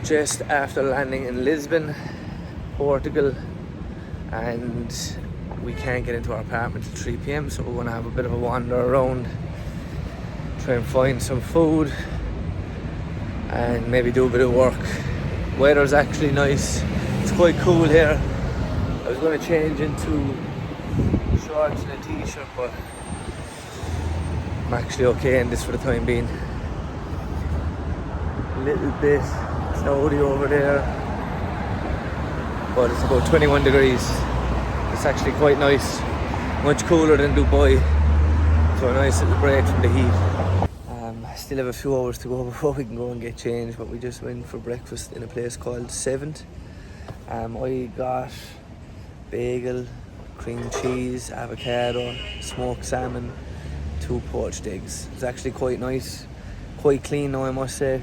just after landing in Lisbon, Portugal, and we can't get into our apartment till 3 p.m, so we're going to have a bit of a wander around, try and find some food and maybe do a bit of work. Weather's actually nice, it's quite cool here. I was going to change into shorts and a t-shirt, but I'm actually okay in this for the time being. A little bit cloudy over there, but it's about 21 degrees. It's actually quite nice, much cooler than Dubai, so a nice little break from the heat. I still have a few hours to go before we can go and get changed, but we just went for breakfast in a place called Seventh. I got bagel, cream cheese, avocado, smoked salmon, 2 poached eggs. It's actually quite nice, quite clean now, I must say.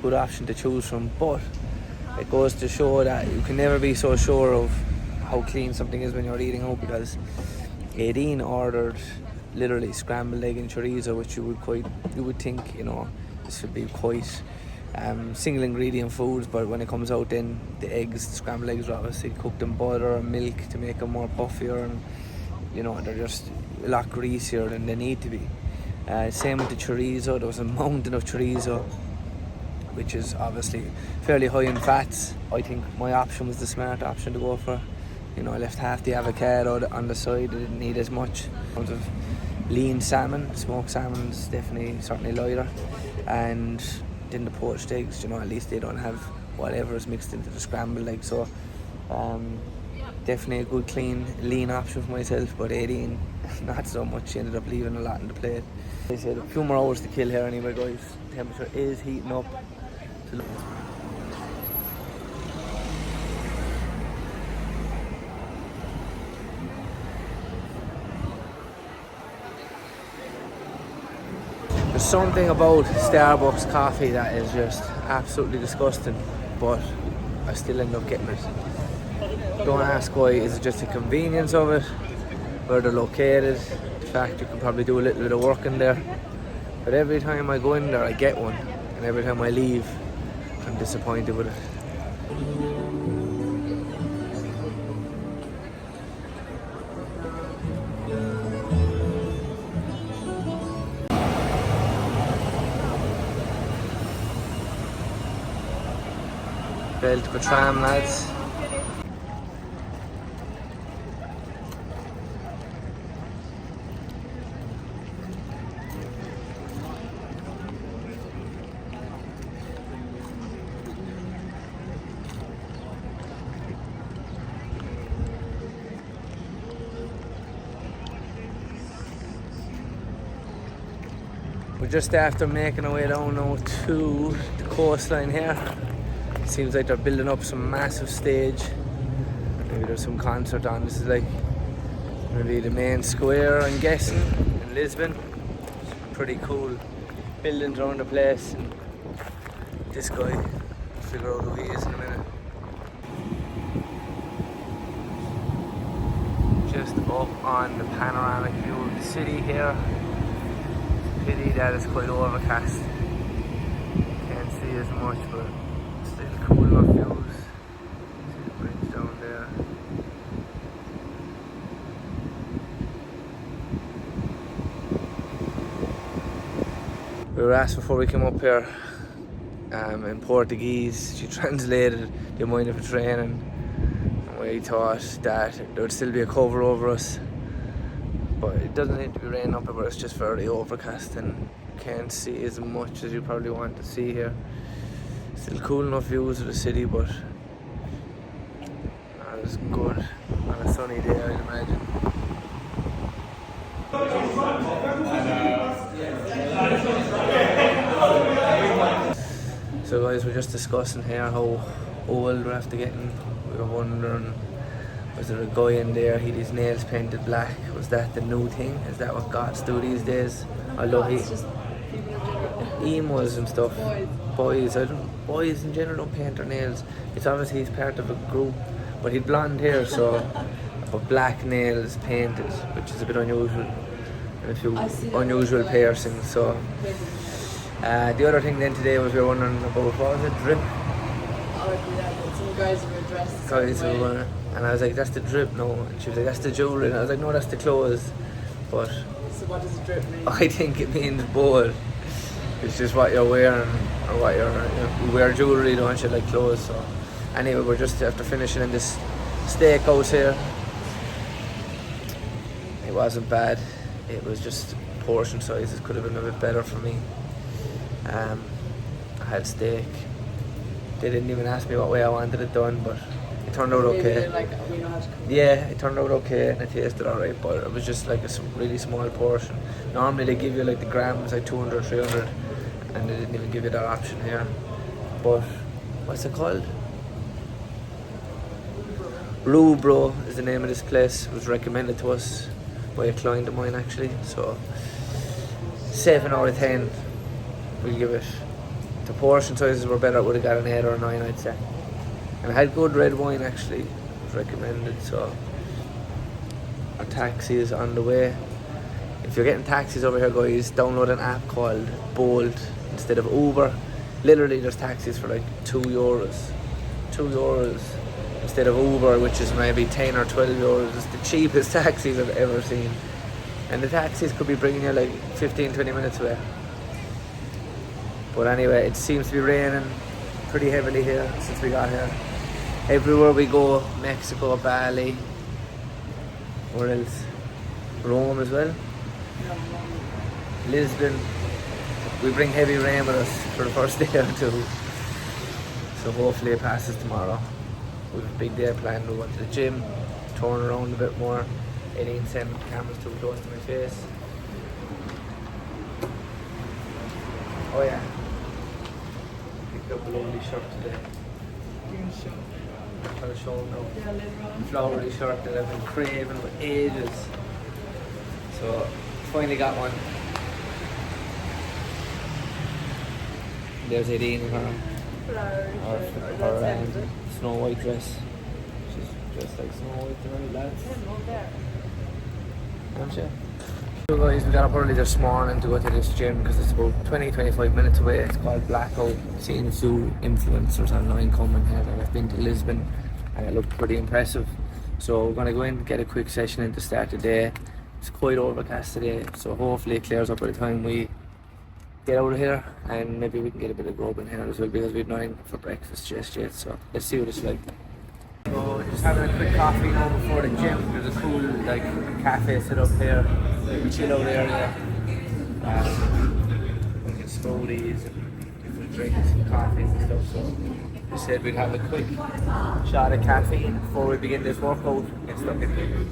Good option to choose from, but it goes to show that you can never be so sure of how clean something is when you're eating out, because Aideen ordered literally scrambled egg and chorizo, which you would think, you know, this would be quite single ingredient foods, but when it comes out, then the eggs, the scrambled eggs, are obviously cooked in butter or milk to make them more puffier, and you know, they're just a lot greasier than they need to be. Same with the chorizo. There was a mountain of chorizo, which is obviously fairly high in fats. I think my option was the smart option to go for. You know, I left half the avocado on the side, I didn't need as much. In terms of lean salmon, smoked salmon is certainly lighter. And then the poached eggs, you know, at least they don't have whatever is mixed into the scrambled egg. So definitely a good clean, lean option for myself, but Aideen, not so much. She ended up leaving a lot on the plate. I said a few more hours to kill here anyway, guys. The temperature is heating up. There's something about Starbucks coffee that is just absolutely disgusting, but I still end up getting it. Don't ask why. Is it just the convenience of it, where they're located, the fact you can probably do a little bit of work in there? But every time I go in there I get one, and every time I leave I'm disappointed with it. Belt for tram, lads. We're just after making our way down now to the coastline here. Seems like they're building up some massive stage. Maybe there's some concert on. This is like maybe the main square, I'm guessing, in Lisbon. Pretty cool buildings around the place. And this guy, I'll figure out who he is in a minute. Just up on the panoramic view of the city here. Pity that it's quite overcast. Can't see as much, but still cool enough views. See the bridge down there. We were asked before we came up here in Portuguese. She translated the amount of training, and we thought that there would still be a cover over us. But it doesn't need to be raining up here, but it's just very overcast and can't see as much as you probably want to see here. Still cool enough views of the city, but not as good on a sunny day, I'd imagine. So guys, we're just discussing here how old we're after getting. We were wondering, was there a guy in there, he had his nails painted black? Was that the new thing? Is that what goths do these days? Although emos and stuff. Boys in general don't paint their nails. It's obviously he's part of a group, but he'd blonde hair, so but black nails painted, which is a bit unusual. And a few unusual piercings. So the other thing then today was we were wondering about, what was it, drip? Some guys were dressed. Guys who were, and I was like, that's the drip, no. And she was like, that's the jewellery. And I was like, no, that's the clothes. But So what does the drip mean? I think it means both. It's just what you're wearing, or what you wear jewellery, don't you, like clothes. So anyway, we're just after finishing in this steakhouse here. It wasn't bad. It was just portion sizes could have been a bit better for me. I had steak. They didn't even ask me what way I wanted it done, but it turned out okay. Yeah, it turned out okay and it tasted alright, but it was just like a really small portion. Normally they give you like the grams, like 200, 300, and they didn't even give you that option here. But what's it called? Rubro is the name of this place. It was recommended to us by a client of mine actually, so 7 out of 10 we'll give it. The portion sizes were better, it would have got an 8 or a 9, I'd say. And I had good red wine actually, it was recommended. So our taxi is on the way. If you're getting taxis over here, guys, download an app called Bolt instead of Uber. Literally there's taxis for like €2. €2 instead of Uber, which is maybe 10 or 12 euros. It's the cheapest taxis I've ever seen. And the taxis could be bringing you like 15-20 minutes away. But anyway, it seems to be raining pretty heavily here since we got here. Everywhere we go, Mexico, Bali, where else? Rome as well. Lisbon. We bring heavy rain with us for the first day or two. So hopefully it passes tomorrow. We have a big day planned. We went to the gym, turn around a bit more. It ain't sending the cameras too close to my face. Oh yeah. Picked up a lovely shirt today. I'll show them now. Flowery shirt that I've been craving for ages. So finally got one. There's Aileen in her Snow White dress. She's dressed like Snow White tonight, lads. Aren't you? So guys, we got up early this morning to go to this gym because it's about 20-25 minutes away. It's called Blackout. Seen a few influencers online coming here that have been to Lisbon and it looked pretty impressive. So we're going to go in and get a quick session in to start the day. It's quite overcast today, so hopefully it clears up by the time we get out of here, and maybe we can get a bit of grub in here as well because we've nothing for breakfast just yet. So let's see what it's like. So just having a quick coffee now before the gym. There's a cool like cafe set up here, like a chill out area. We get smoothies and different drinks and coffees and stuff. So we said we'd have a quick shot of caffeine before we begin this workout and get stuck in here.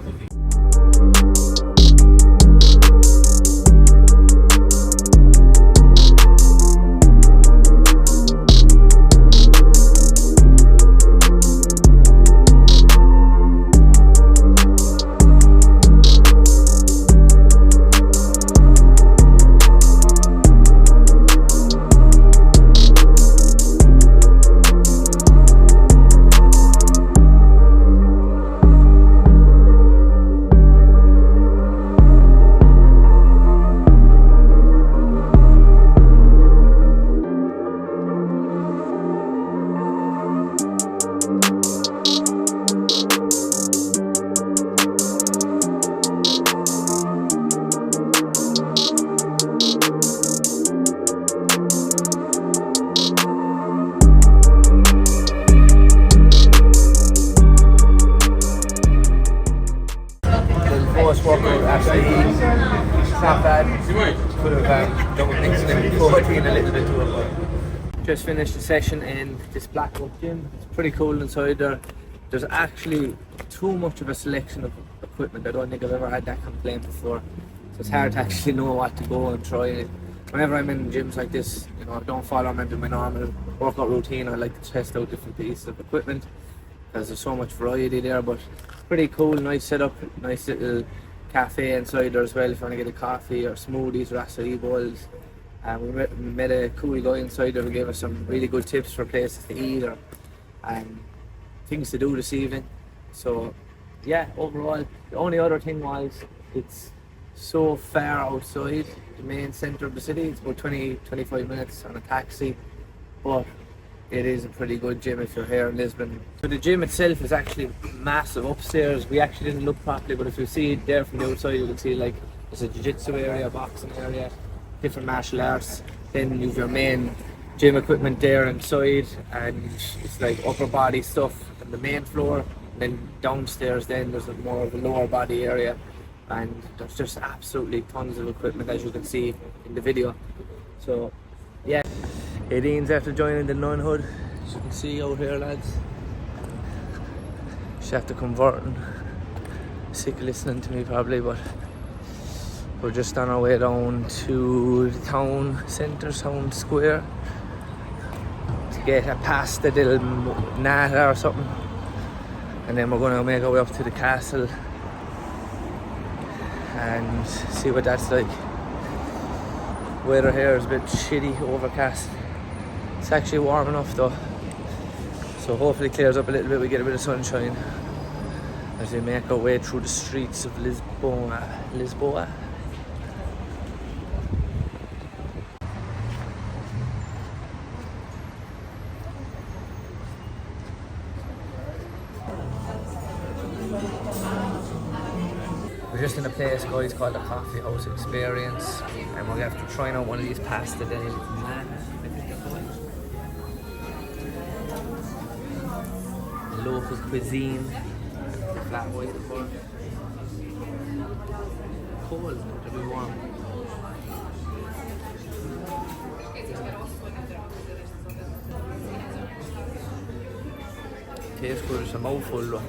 Workout actually, it's not bad. Could have done mixing in protein a little bit to it, but just finished the session in this Blackout gym. It's pretty cool inside there. There's actually too much of a selection of equipment. I don't think I've ever had that complaint before. So it's hard to actually know what to go and try. Whenever I'm in gyms like this, you know, I don't follow maybe my normal workout routine. I like to test out different pieces of equipment because there's so much variety there. But pretty cool, nice setup, nice little cafe inside there as well if you want to get a coffee or smoothies or acai bowls. We met a cool guy inside there who gave us some really good tips for places to eat or things to do this evening. So yeah, overall the only other thing was it's so far outside the main centre of the city. It's about 20-25 minutes on a taxi, but it is a pretty good gym if you're here in Lisbon. But the gym itself is actually massive upstairs. We actually didn't look properly, but if you see it there from the outside, you can see like there's a jiu-jitsu area, boxing area, different martial arts. Then you've your main gym equipment there inside, and it's like upper body stuff on the main floor. And then downstairs then there's more of a lower body area, and there's just absolutely tons of equipment, as you can see in the video. So yeah, 18's after joining the nunhood, as you can see out here, lads. She have to converting. Sick of listening to me probably, but we're just on our way down to the town centre, town square, to get past the little nata or something, and then we're going to make our way up to the castle and see what that's like. Weather here is a bit shitty, overcast. It's actually warm enough though, so hopefully it clears up a little bit, we get a bit of sunshine as we make our way through the streets of Lisboa. We're just in a place, guys, called the Coffee House Experience, and we're going to have to try out one of these pasta days. Local cuisine, the flat white before. Cold, it'll be warm. Tastes good, it's a mouthful though.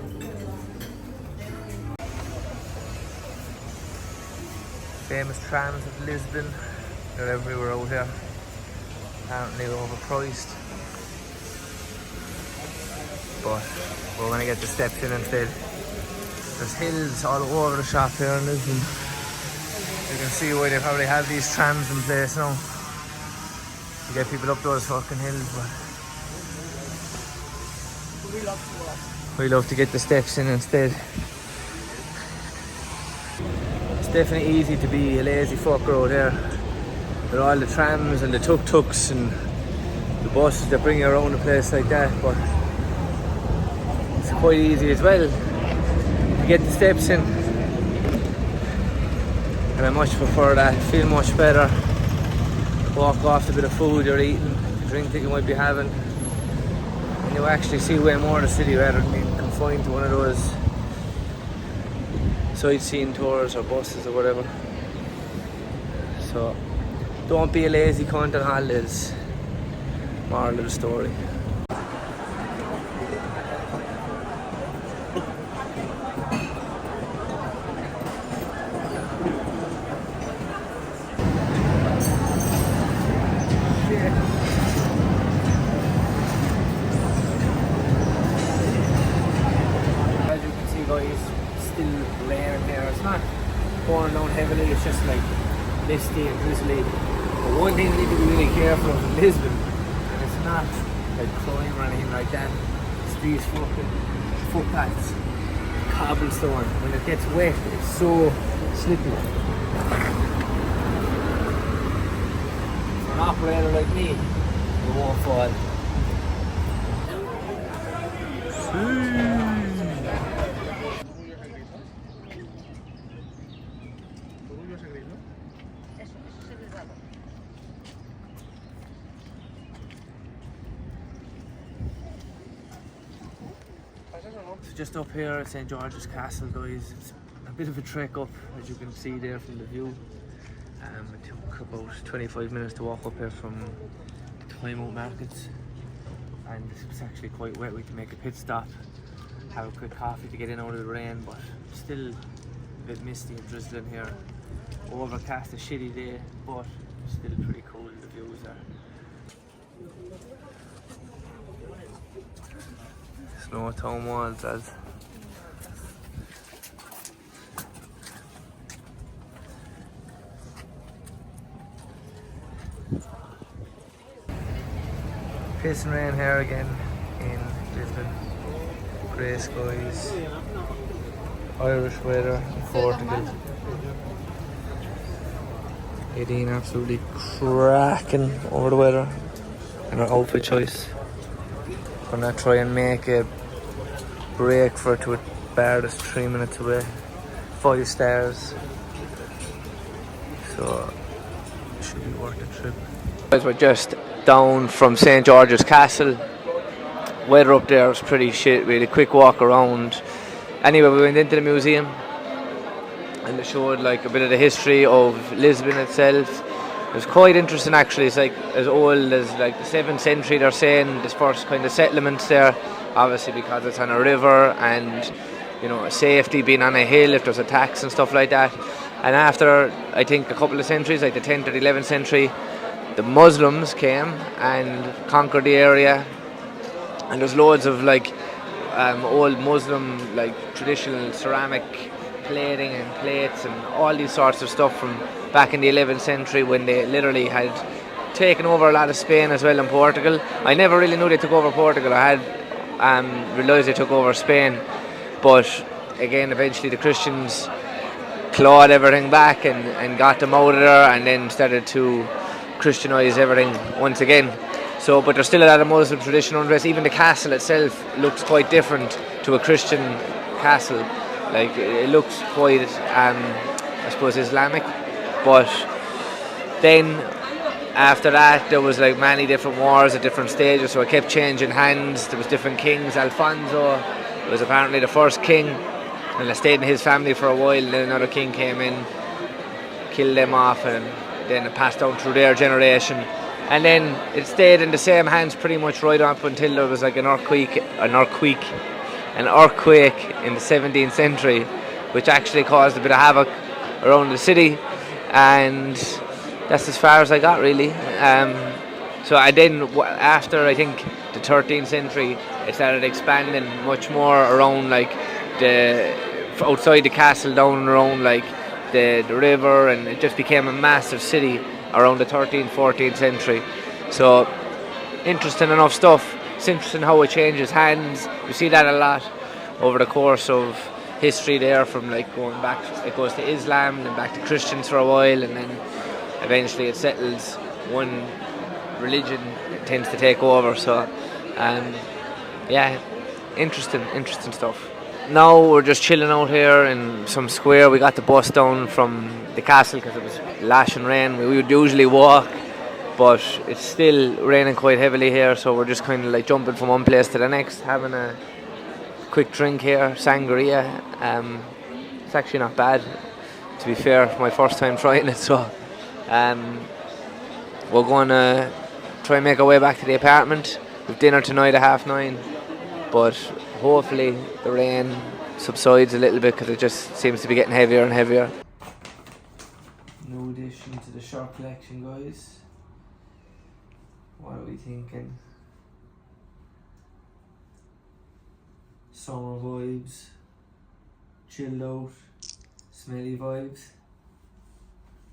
Famous trams of Lisbon, they're everywhere out here. Apparently overpriced, but we're going to get the steps in instead. There's hills all over the shop here in Lisbon. You can see why they probably have these trams in place now, to get people up those fucking hills, but we love to get the steps in instead. It's definitely easy to be a lazy fucker out here with all the trams and the tuk-tuks and the buses that bring you around the place like that, but it's quite easy as well to get the steps in, and I much prefer that. Feel much better, walk off the bit of food you're eating, the drink that you might be having, and you actually see way more of the city rather than being confined to one of those sightseeing tours or buses or whatever. So don't be a lazy cunt on holidays. Moral of the story. As you can see, guys, still raining here. It's not pouring down heavily, it's just like misty and drizzly. But one thing you need to be really careful of in Lisbon, and it's not like crime or anything like that, it's these fucking footpaths, cobblestone. When it gets wet, it's so slippery. For an operator like me, you won't fall. So just up here at St. George's Castle, guys, it's a bit of a trek up, as you can see there from the view. It took about 25 minutes to walk up here from Time Out Markets, and it was actually quite wet. We had to make a pit stop, have a quick coffee to get in out of the rain, but still a bit misty and drizzling here. Overcast, a shitty day, but still pretty cool, the views are. Snow town walls, as piss and rain here again in Lisbon. Grey skies, Irish weather in Portugal. 18 absolutely cracking over the weather and our outfit choice. Gonna try and make a break for it to a bar that's 3 minutes away. 5 stars. So should be worth the trip. Guys, we're just down from St. George's Castle. Weather up there was pretty shit. We had a quick walk around. Anyway, we went into the museum and it showed like a bit of the history of Lisbon itself. It was quite interesting actually. It's like as old as like the 7th century, they're saying, this first kind of settlements there, obviously because it's on a river and, you know, safety being on a hill if there's attacks and stuff like that. And after, I think, a couple of centuries, like the 10th or the 11th century, the Muslims came and conquered the area. And there's loads of like old Muslim, like traditional ceramic plating and plates and all these sorts of stuff from back in the 11th century when they literally had taken over a lot of Spain as well and Portugal. I never really knew they took over Portugal. I had realised they took over Spain. But again, eventually the Christians clawed everything back and got them out of there and then started to Christianise everything once again. So, but there's still a lot of Muslim traditional unrest. Even the castle itself looks quite different to a Christian castle. Like it looks quite, I suppose, Islamic. But then after that, there was like many different wars at different stages. So it kept changing hands. There was different kings. Alfonso was apparently the first king, and I stayed in his family for a while. And then another king came in, killed them off, and then it passed down through their generation. And then it stayed in the same hands pretty much right up until there was like an earthquake in the 17th century, which actually caused a bit of havoc around the city, and that's as far as I got really. So I then, after I think the 13th century, it started expanding much more around like the outside the castle, down around like the river, and it just became a massive city around the 13th, 14th century. So interesting enough stuff. It's interesting how it changes hands. You see that a lot over the course of history there, from like going back, it goes to Islam and then back to Christians for a while, and then eventually it settles. One religion tends to take over. So yeah, interesting stuff. Now we're just chilling out here in some square. We got the bus down from the castle because it was lashing rain. We would usually walk, but it's still raining quite heavily here, so we're just kind of like jumping from one place to the next, having a quick drink here, sangria. It's actually not bad, to be fair, my first time trying it. So we're going to try and make our way back to the apartment. We've dinner tonight at 9:30, but hopefully the rain subsides a little bit because it just seems to be getting heavier and heavier. New addition to the short collection, guys. What are we thinking? Summer vibes, chilled out, smelly vibes,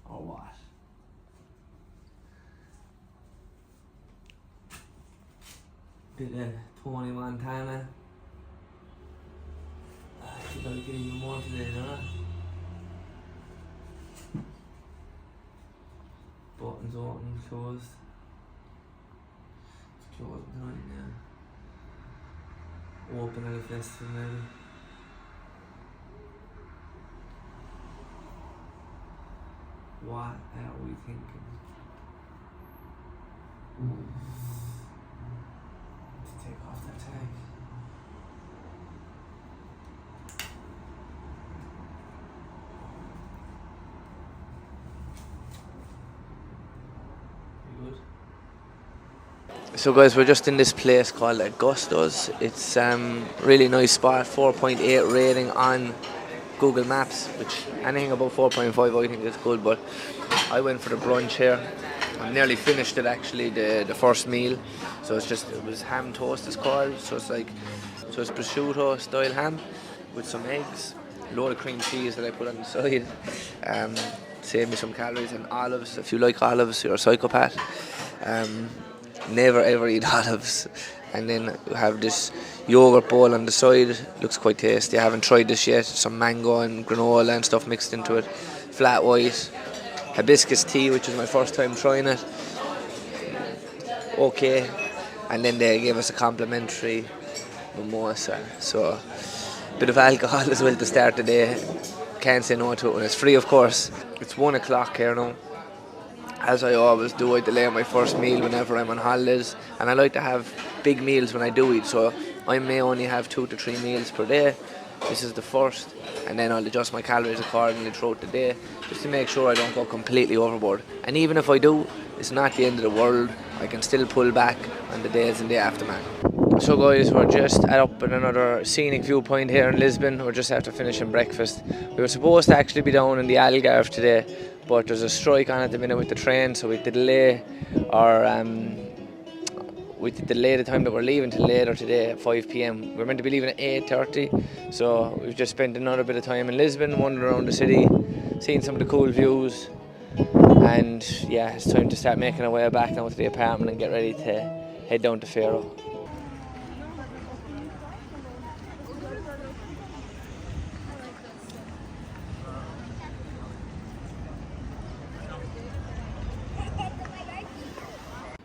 or what? Bit of Tony Montana. I think I'll get even more today, don't I? Buttons open, closed. It's closed tonight now. Open at a festival maybe. What are we thinking? To take off that tag. So guys, we're just in this place called Augusto's. It's really nice spot, 4.8 rating on Google Maps, which anything above 4.5 I think is good, but I went for the brunch here. I nearly finished it actually, the first meal. So it was ham toast, it's called. So it's prosciutto style ham with some eggs, a load of cream cheese that I put on the side. Save me some calories, and olives. If you like olives, you're a psychopath. Never ever eat olives. And then have this yogurt bowl on the side. Looks quite tasty. I haven't tried this yet. Some mango and granola and stuff mixed into it. Flat white. Hibiscus tea, which is my first time trying it. Okay. and then they gave us a complimentary mimosa. So a bit of alcohol as well to start the day. Can't say no to it when it's free, of course. It's 1 o'clock here now. As I always do, I delay my first meal whenever I'm on holidays, and I like to have big meals when I do eat, so I may only have 2 to 3 meals per day. This is the first, and then I'll adjust my calories accordingly throughout the day, just to make sure I don't go completely overboard. And even if I do, it's not the end of the world. I can still pull back on the days in the aftermath. So guys, we're just up at another scenic viewpoint here in Lisbon. We're just after finishing breakfast. We were supposed to actually be down in the Algarve today, but there's a strike on at the minute with the train, so we had to delay the time that we're leaving till later today at 5 p.m. We're meant to be leaving at 8:30, so we've just spent another bit of time in Lisbon, wandering around the city, seeing some of the cool views, and yeah, it's time to start making our way back now to the apartment and get ready to head down to Faro.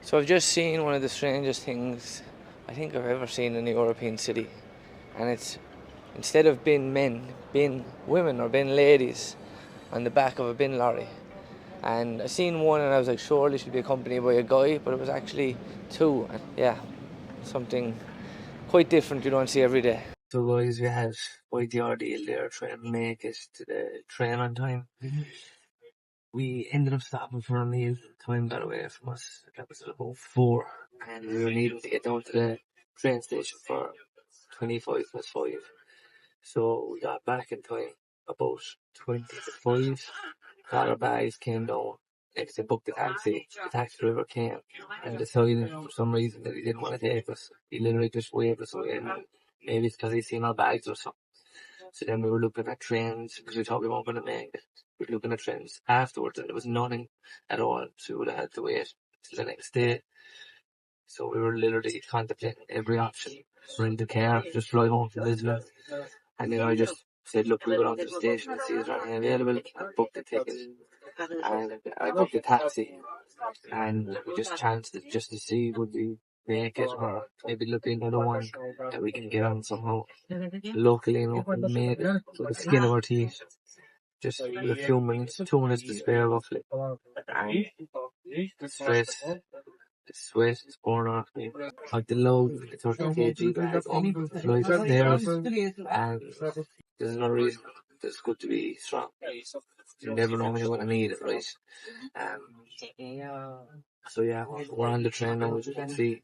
So I've just seen one of the strangest things I think I've ever seen in a European city, and it's, instead of bin men, bin women or bin ladies on the back of a bin lorry. And I seen one and I was like, surely she'd be accompanied by a guy, but it was actually 2. And yeah, something quite different you don't see every day. So guys, we had quite the ordeal there trying to make it to the train on time. We ended up stopping for a meal. Time got away from us. That was about 4, and we were needing to get down to the train station for 5:25. So we got back in time about 20 to 5. Got our bags, came down. Next day booked the taxi. The taxi driver came and decided for some reason that he didn't want to take us. He literally just waved us away. Maybe it's because he's seen our bags or something. So then we were looking at trains because we thought we weren't going to make it. We were looking at trains afterwards and there was nothing at all. So we would have had to wait till the next day. So we were literally contemplating every option. Rent a car, just fly home to Lisbon. And then I just said, look, we'll go down to the station and see if there's anything available. I booked the ticket and I booked a taxi. And we just chanced it just to see would we make it or maybe look into the one that we can get on somehow. Luckily enough, we made it with the skin of our teeth. Just with a few minutes, 2 minutes to spare roughly. And the stress, the sweat is pouring off me. Like the load, the 30 kg bag up the flight of stairs. And there's no reason it's good to be strong. You never know when you're going to need it, right? So yeah, we're on the train now, as you can see.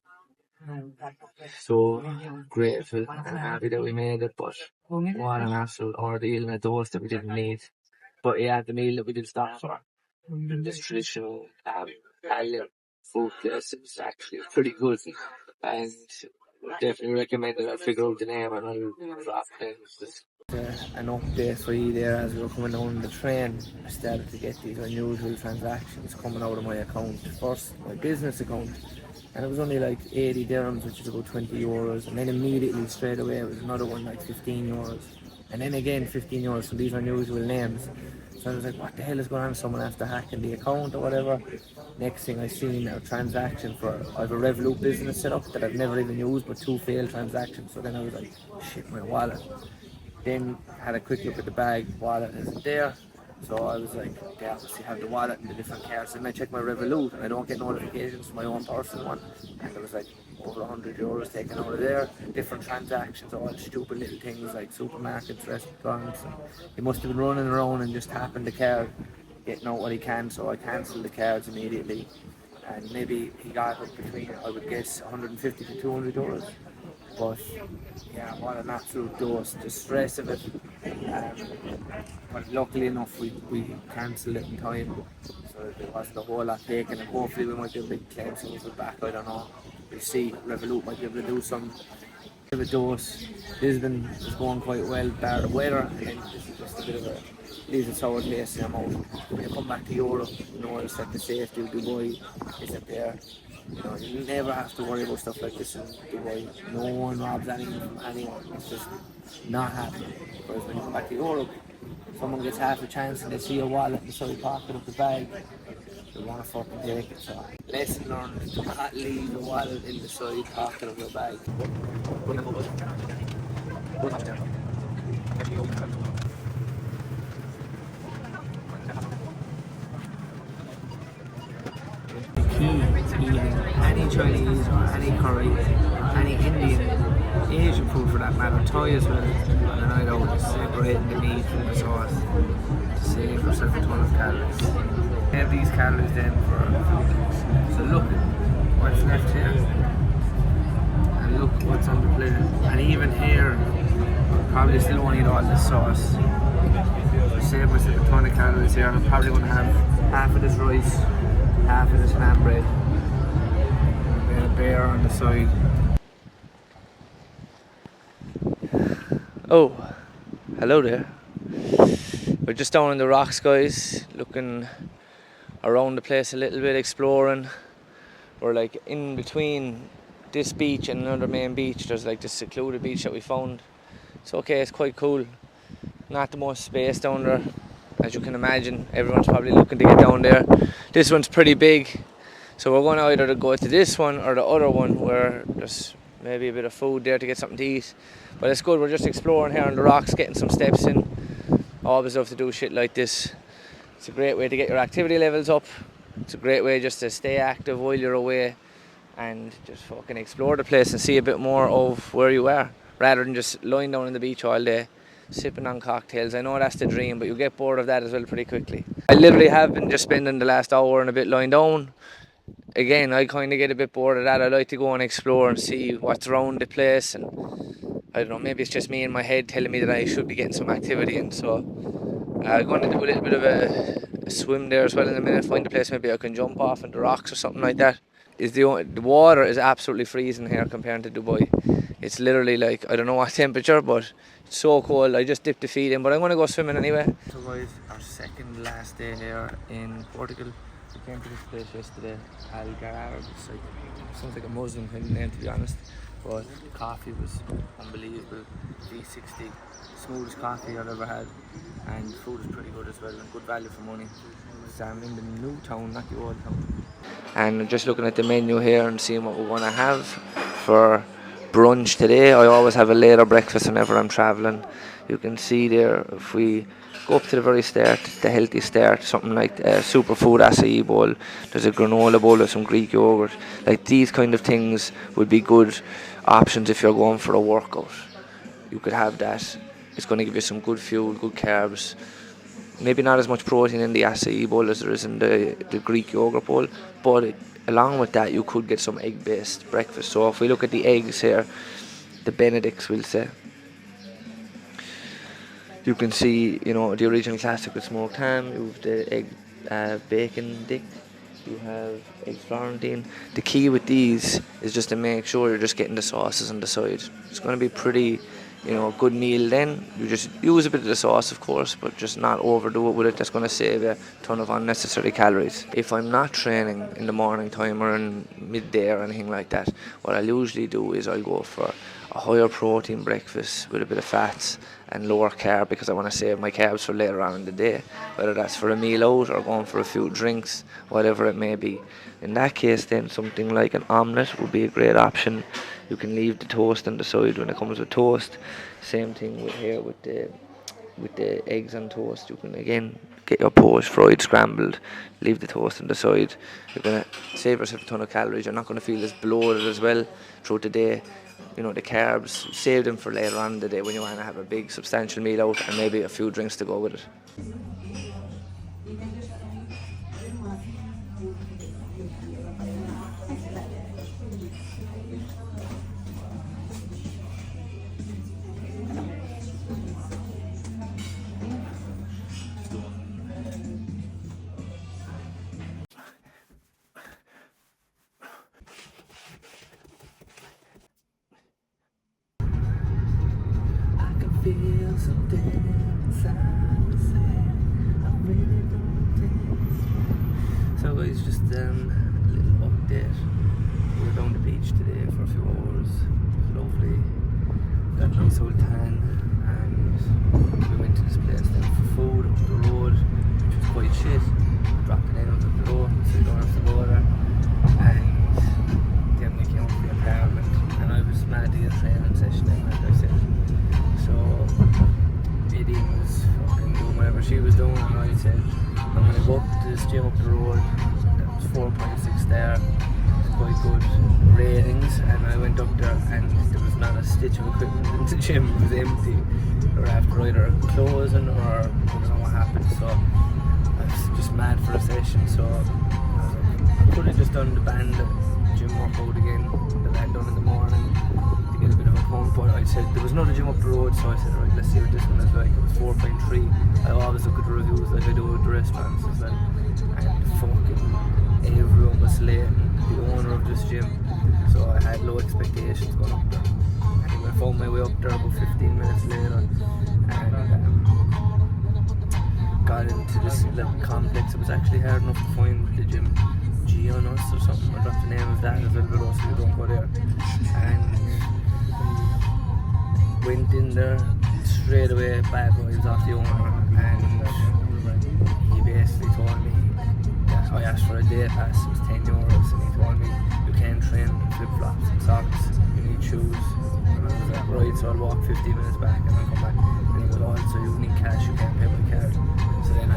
So grateful and happy that we made it, but what an absolute ordeal and a dose that we didn't need. But yeah, the meal that we did stop for, this traditional Italian food place, is actually pretty good, and definitely recommend it. I'll figure out the name and I'll drop it. An update for you there. As we were coming down the train, I started to get these unusual transactions coming out of my account. First, my business account, and it was only like 80 dirhams, which is about 20 euros, and then immediately straight away it was another one like 15 euros, and then again 15 euros from these unusual names. So I was like, what the hell is going on? Someone after hacking the account or whatever. Next thing I seen a transaction for, I have a Revolut business set up that I've never even used, but 2 failed transactions. So then I was like, shit, my wallet. Then had a quick look at the bag, wallet isn't there. So I was like, they obviously have the wallet in the different cards. And I check my Revolut and I don't get notifications from my own personal one. And there was like over 100 euros taken out of there. Different transactions, all stupid little things like supermarkets, restaurants. And he must have been running around and just tapping the card, getting out what he can. So I cancelled the cards immediately. And maybe he got up between, I would guess, 150 to 200 euros. But yeah, what an absolute dose, the stress of it. But luckily enough, we cancelled it in time, so there wasn't a whole lot taken, and hopefully we might be able to claim some of it back. I don't know. We'll see. Revolut might be able to do some bit of a dose. Lisbon is going quite well, bar the weather, and this is just a bit of a leaves a sour taste in your mouth. When you come back to Europe, you notice that the safety of Dubai isn't there. You know, you never have to worry about stuff like this in Dubai. No one robs anyone from anyone. It's just not happening. Whereas when you come back to Europe, someone gets half a chance and they see your wallet in the side pocket of the bag. you want to fucking take it. So, lesson learned, do not leave the wallet in the side pocket of your bag. Key to eating any Chinese or any curry, any Indian, Asian food for that matter, Thai as well, on a night out is separating the meat from the sauce to save yourself a ton of calories. Have these calories then for a few things. So look what's left here, and look what's on the plate. And even here, probably still won't eat all this sauce. So save myself a ton of calories here. I'm probably going to have half of this rice, half of this naan bread, and a bear on the side. Oh, hello there. We're just down in the rocks, guys, looking around the place a little bit, exploring. We're like in between this beach and another main beach. There's like this secluded beach that we found. It's okay, it's quite cool. Not the most space down there, as you can imagine. Everyone's probably looking to get down there. This one's pretty big, so we're going to either go to this one or the other one where there's maybe a bit of food there to get something to eat. But it's good, we're just exploring here on the rocks, getting some steps in. Always love to do shit like this. It's a great way to get your activity levels up. It's a great way just to stay active while you're away and just fucking explore the place and see a bit more of where you are, rather than just lying down on the beach all day sipping on cocktails. I know that's the dream, but you get bored of that as well pretty quickly. I literally have been just spending the last hour and a bit lying down. Again, I kind of get a bit bored of that. I like to go and explore and see what's around the place, and I don't know, maybe it's just me in my head telling me that I should be getting some activity in. So I'm going to do a little bit of a swim there as well in a minute, find a place maybe I can jump off into rocks or something like that. The water is absolutely freezing here compared to Dubai. It's literally like, I don't know what temperature, but it's so cold. I just dipped the feet in, but I'm going to go swimming anyway. So guys, our second last day here in Portugal. We came to this place yesterday, Algarve. It's like, sounds like a Muslim kind of name, to be honest. But the coffee was unbelievable. V60, smoothest coffee I've ever had, and food is pretty good as well, and good value for money. So I'm in the new town, not the old town. And just looking at the menu here and seeing what we're going to have for brunch today. I always have a later breakfast whenever I'm travelling. You can see there, if we go up to the very start, the healthy start, something like a superfood acai bowl. There's a granola bowl with some Greek yogurt. Like these kind of things would be good options if you're going for a workout. You could have that. It's going to give you some good fuel, good carbs. Maybe not as much protein in the acai bowl as there is in the Greek yogurt bowl, but along with that you could get some egg-based breakfast. So if we look at the eggs here, the Benedicts we'll say, you can see, you know, the original classic with smoked ham. You have the egg bacon dick. You have eggs Florentine. The key with these is just to make sure you're just getting the sauces on the side. It's going to be pretty, you know, a good meal then. You just use a bit of the sauce, of course, but just not overdo it with it. That's going to save you a ton of unnecessary calories. If I'm not training in the morning time or in midday or anything like that, what I'll usually do is I'll go for a higher protein breakfast with a bit of fats and lower carb, because I want to save my carbs for later on in the day, whether that's for a meal out or going for a few drinks, whatever it may be. In that case then, something like an omelette would be a great option. You can leave the toast on the side when it comes with toast. Same thing with here with the eggs on toast. You can again get your poached, fried, scrambled, leave the toast on the side. You're going to save yourself a ton of calories. You're not going to feel as bloated as well throughout the day. You know, the carbs, save them for later on in the day when you want to have a big substantial meal out and maybe a few drinks to go with it. Feel something inside me say I really don't think. So guys, just a little update. We were down the beach today for a few hours. It was lovely. Got a nice old tan, and we went to this place then for food up the road, which was quite shit. dropped the nails at the door, so you don't have to go there. And then we came up to the apartment, and I was mad to get a training session in, like I said. So Eddie was fucking doing whatever she was doing, and I said, I'm going to go up to this gym up the road. That was 4.6 star. It's quite good ratings, and I went up there, and there was not a stitch of equipment in the gym. It was empty. They were after either closing or I don't know what happened. So I was just mad for a session. So I could have just done the band gym workout again that I had done in the morning to get a bit of a pump, but I said there was another gym up the road, so I said, right, let's see what this one is like. It was 4.3. I always look at the reviews like I do with the restaurants as well, and fucking everyone was slating the owner of this gym, so I had low expectations going up there. Anyway, I found my way up there about 15 minutes later, and got into this little complex. It was actually hard enough to find the gym G on us or something. I dropped the name of that as well below so you don't go there. And went in there straight away, bad vibes off the owner, and he basically told me that I asked for a day pass. It was €10, and he told me you can't train in flip-flops and socks, you need shoes. And I was like, right, so I'll walk 15 minutes back and I'll come back. And he goes, oh, so you need cash, you can't pay by card. So then I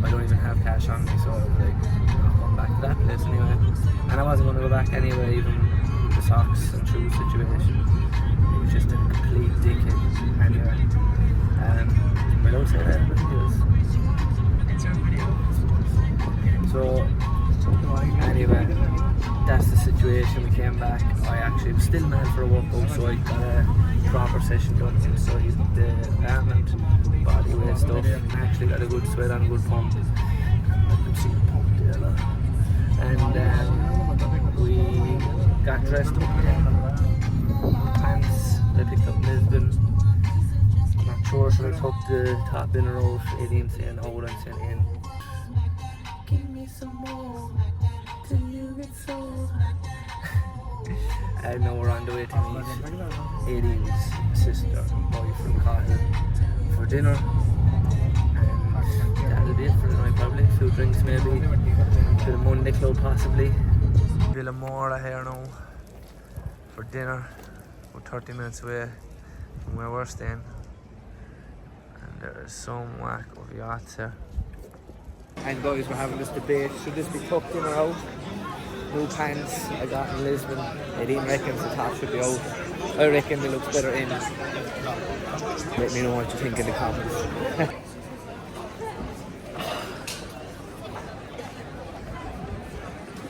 don't even have cash on me, so I was like, I'll come back to that place anyway. And I wasn't going to go back anyway, even with the socks and shoes situation. He was just a complete dickhead anyway. I don't say that, but he was. So anyway, that's the situation. We came back. I actually was still mad for a workout, so I got a proper session done inside the apartment, body weight stuff, and actually got a good sweat and a good pump. I could see the pump there, and we got dressed up in pants that I picked up in Lisbon. I'm not sure should I tuck the top in or out. Eddie saying out, I'm saying in. Give me some more till you get sold. And now we're on the way to meet Eddie's sister and boyfriend Kyle for dinner, and that'll be it for the night probably. A few drinks maybe, a bit of Monday Club possibly. Villamora here now for dinner, about 30 minutes away from where we're staying, and there's some whack of yachts here. And guys, we're having this debate, should this be tucked in or out? New pants I got in Lisbon, Eddie reckons the top should be out. I reckon it looks better in. Let me know what you think in the comments.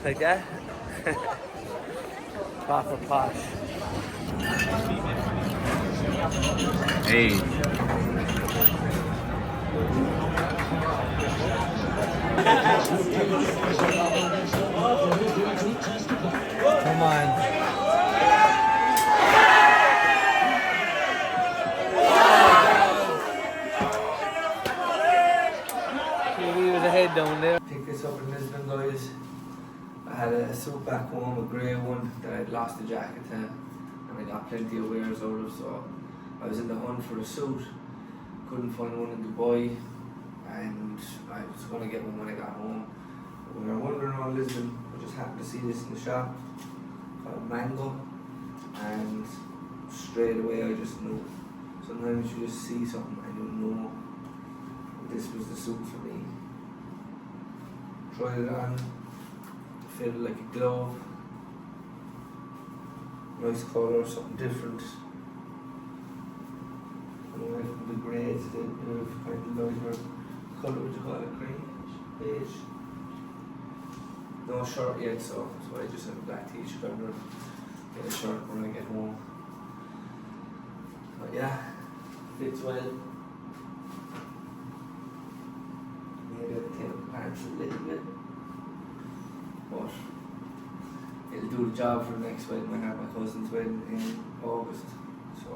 Like that? Proper posh. Hey. Come on. He was ahead down there. Pick this up in Lisbon, guys. I had a suit back home, a grey one that I'd lost the jacket to, and I got plenty of wears out of, so I was in the hunt for a suit. Couldn't find one in Dubai, and I was going to get one when I got home. But when we were wandering around Lisbon, I just happened to see this in the shop called Mango, and straight away I just knew. Sometimes you just see something and you know this was the suit for me. Tried it on, fitted like a glove, nice colour, something different. And I went from the grey to the kind of lighter colour, would you call it, cream, beige. No shirt yet, so I just have a black t-shirt under, get a shirt when I get home. But yeah, fits well. Maybe I'll take the pants a little bit, but it'll do the job for the next wedding. I have my cousin's wedding in August, so.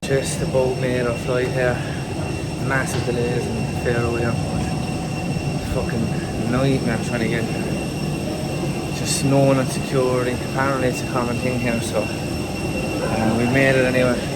Just about made our flight here. Massive delays in Faroe Airport. Fucking nightmare trying to get there. Just snowing on security. Apparently it's a common thing here, so we made it anyway.